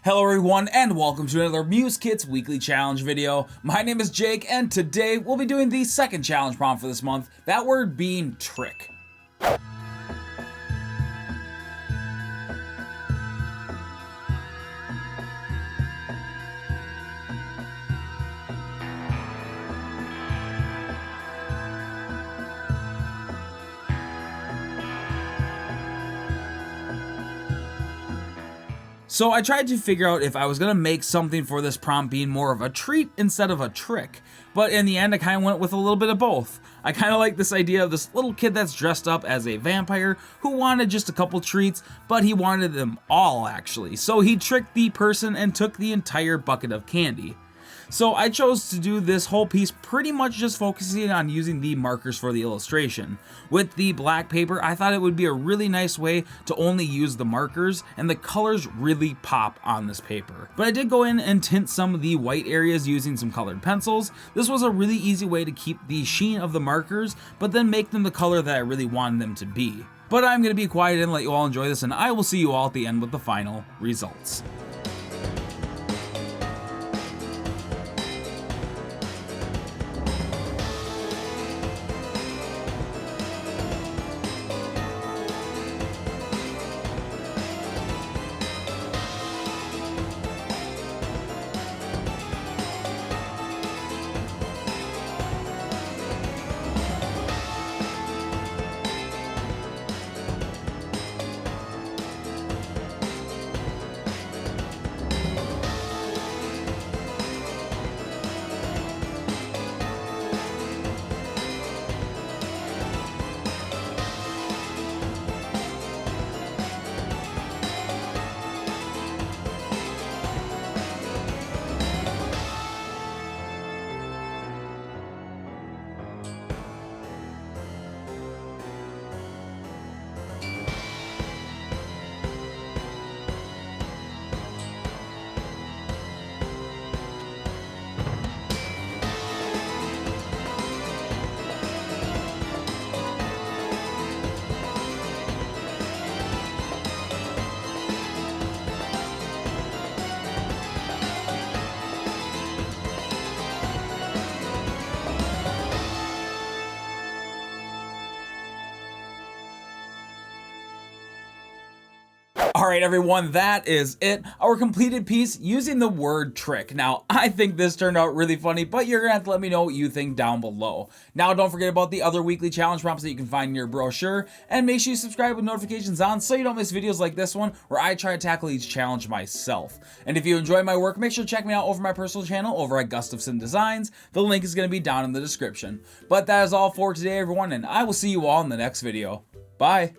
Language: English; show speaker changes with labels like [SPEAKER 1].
[SPEAKER 1] Hello everyone and welcome to another Muse Kits weekly challenge video. My name is Jake and today we'll be doing the second challenge prompt for this month, that word being trick. So I tried to figure out if I was going to make something for this prompt being more of a treat instead of a trick, but in the end I kind of went with a little bit of both. I kind of like this idea of this little kid that's dressed up as a vampire who wanted just a couple treats, but he wanted them all actually, so he tricked the person and took the entire bucket of candy. So I chose to do this whole piece pretty much just focusing on using the markers for the illustration. With the black paper, I thought it would be a really nice way to only use the markers, and the colors really pop on this paper. But I did go in and tint some of the white areas using some colored pencils. This was a really easy way to keep the sheen of the markers, but then make them the color that I really wanted them to be. But I'm going to be quiet and let you all enjoy this, and I will see you all at the end with the final results. Alright everyone, that is it. Our completed piece using the word trick. Now, I think this turned out really funny, but you're gonna have to let me know what you think down below. Now, don't forget about the other weekly challenge prompts that you can find in your brochure, and make sure you subscribe with notifications on so you don't miss videos like this one, where I try to tackle each challenge myself. And if you enjoy my work, make sure to check me out over my personal channel over at Gustafson Designs. The link is gonna be down in the description. But that is all for today, everyone, and I will see you all in the next video. Bye!